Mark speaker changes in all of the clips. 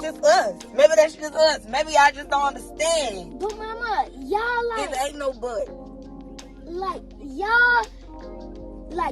Speaker 1: just us. Maybe that's just us. Maybe I just don't understand.
Speaker 2: But mama, y'all like...
Speaker 1: It ain't no but.
Speaker 2: Like,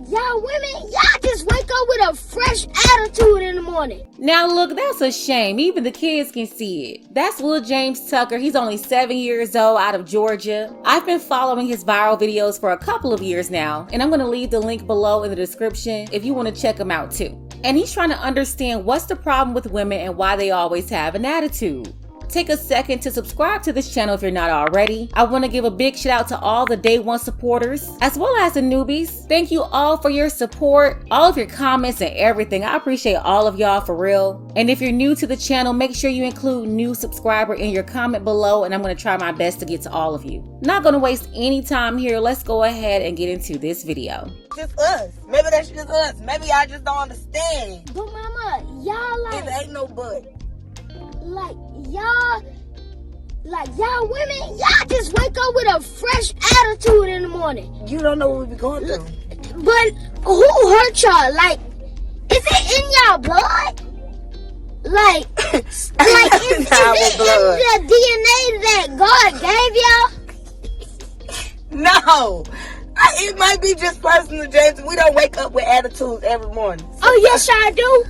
Speaker 2: y'all women, y'all just wake up with a fresh attitude in the morning.
Speaker 3: Now look, that's a shame. Even the kids can see it. That's Lil James Tucker. He's only 7 years old, out of Georgia. I've been following his viral videos for a couple of years now, and I'm going to leave the link below in the description if you want to check him out too. And he's trying to understand what's the problem with women and why they always have an attitude. Take a second to subscribe to this channel if you're not already. I want to give a big shout out to all the day one supporters, as well as the newbies. Thank you all for your support, all of your comments and everything. I appreciate all of y'all for real. And if you're new to the channel, make sure you include new subscriber in your comment below, and I'm going to try my best to get to all of you. Not going to waste any time here. Let's go ahead and get into this video.
Speaker 1: Just us. Maybe that's just us. Maybe I just don't understand.
Speaker 2: But mama, y'all like...
Speaker 1: It ain't no but.
Speaker 2: Like, y'all women, y'all just wake up with a fresh attitude in the morning.
Speaker 1: You don't know what we be going through.
Speaker 2: But who hurt y'all? Like, is it in y'all blood? Like, is it in the DNA that God gave y'all?
Speaker 1: No. It might be just personal, James. We don't wake up with attitudes every morning.
Speaker 2: Oh, yes, I do.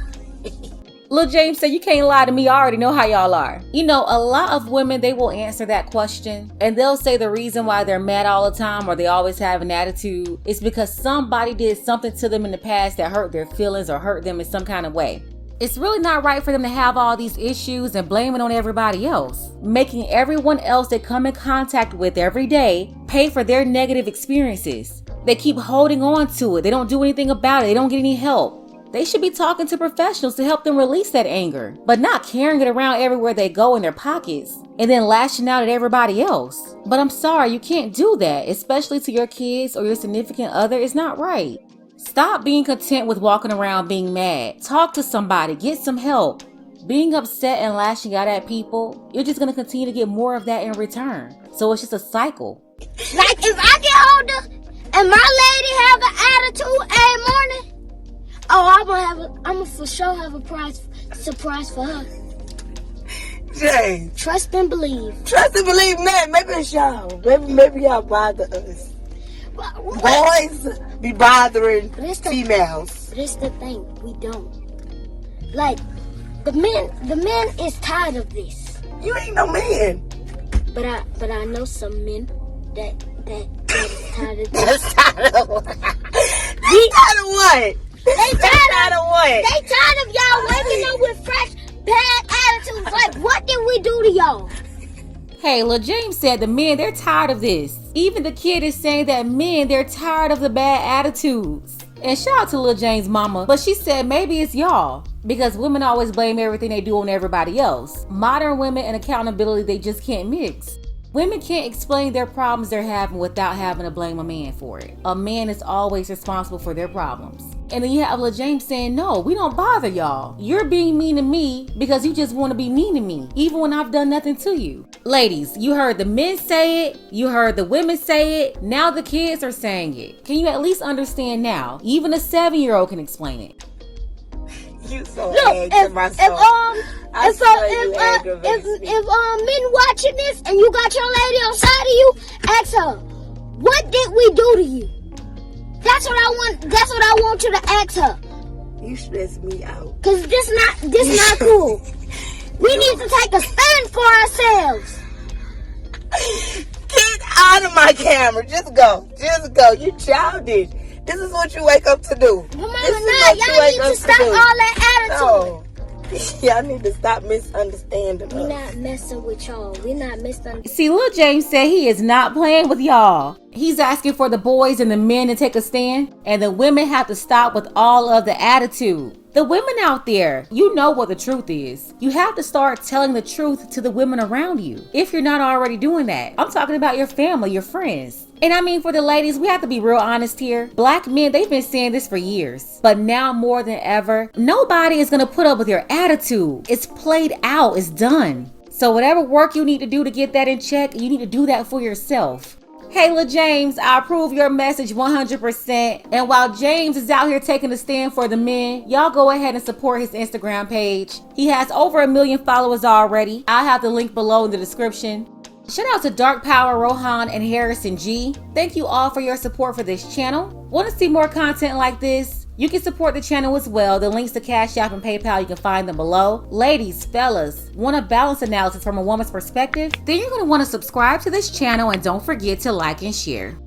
Speaker 3: Lil James said, you can't lie to me, I already know how y'all are. You know, a lot of women, they will answer that question and they'll say the reason why they're mad all the time or they always have an attitude is because somebody did something to them in the past that hurt their feelings or hurt them in some kind of way. It's really not right for them to have all these issues and blame it on everybody else, making everyone else they come in contact with every day pay for their negative experiences. They keep holding on to it. They don't do anything about it. They don't get any help. They should be talking to professionals to help them release that anger, but not carrying it around everywhere they go in their pockets and then lashing out at everybody else. But I'm sorry, you can't do that, especially to your kids or your significant other. It's not right. Stop being content with walking around being mad. Talk to somebody, get some help. Being upset and lashing out at people, you're just going to continue to get more of that in return. So it's just a cycle.
Speaker 2: Like, if I get older and my lady have an attitude every morning, oh, I'm gonna for sure have a surprise for her.
Speaker 1: James.
Speaker 2: Trust and believe.
Speaker 1: Trust and believe, man. Maybe it's y'all. Maybe y'all bother us. Boys be bothering females.
Speaker 2: But it's the thing, we don't. Like, the men is tired of this.
Speaker 1: You ain't no man.
Speaker 2: But I know some men that is tired of this.
Speaker 1: That's tired of what? They tired of what?
Speaker 2: They tired
Speaker 1: of what?
Speaker 2: They tired of y'all waking up with fresh, bad attitudes. Like, what did we do to y'all?
Speaker 3: Hey, Lil James said the men, they're tired of this. Even the kid is saying that men, they're tired of the bad attitudes. And shout out to Lil James' mama, but she said maybe it's y'all. Because women always blame everything they do on everybody else. Modern women and accountability, they just can't mix. Women can't explain their problems they're having without having to blame a man for it. A man is always responsible for their problems. And then you have Lil James saying, no, we don't bother y'all. You're being mean to me because you just want to be mean to me, even when I've done nothing to you. Ladies, you heard the men say it, you heard the women say it, now the kids are saying it. Can you at least understand now? Even a 7-year-old can explain it.
Speaker 1: You so
Speaker 2: Look, if men watching this and you got your lady on side of you, ask her, what did we do to you? That's what I want you to ask her.
Speaker 1: You stress me out.
Speaker 2: Cause this not cool. We need to take a stand for ourselves.
Speaker 1: Get out of my camera. Just go. You childish. This is what you wake up to do.
Speaker 2: Well, Mama, y'all need to stop all that attitude.
Speaker 1: No. Y'all need to stop misunderstanding us.
Speaker 2: We're not messing with y'all. We're not misunderstanding.
Speaker 3: See, Lil James said he is not playing with y'all. He's asking for the boys and the men to take a stand, and the women have to stop with all of the attitude. The women out there, you know what the truth is. You have to start telling the truth to the women around you, if you're not already doing that. I'm talking about your family, your friends. And I mean, for the ladies, we have to be real honest here. Black men, they've been saying this for years, but now more than ever, nobody is gonna put up with your attitude. It's played out, it's done. So whatever work you need to do to get that in check, you need to do that for yourself. Hey, Lil James, I approve your message 100%. And while James is out here taking a stand for the men, y'all go ahead and support his Instagram page. He has over 1 million followers already. I'll have the link below in the description. Shout out to Dark Power, Rohan, and Harrison G. Thank you all for your support for this channel. Want to see more content like this? You can support the channel as well. The links to Cash App and PayPal, you can find them below. Ladies, fellas, want a balance analysis from a woman's perspective? Then you're going to want to subscribe to this channel and don't forget to like and share.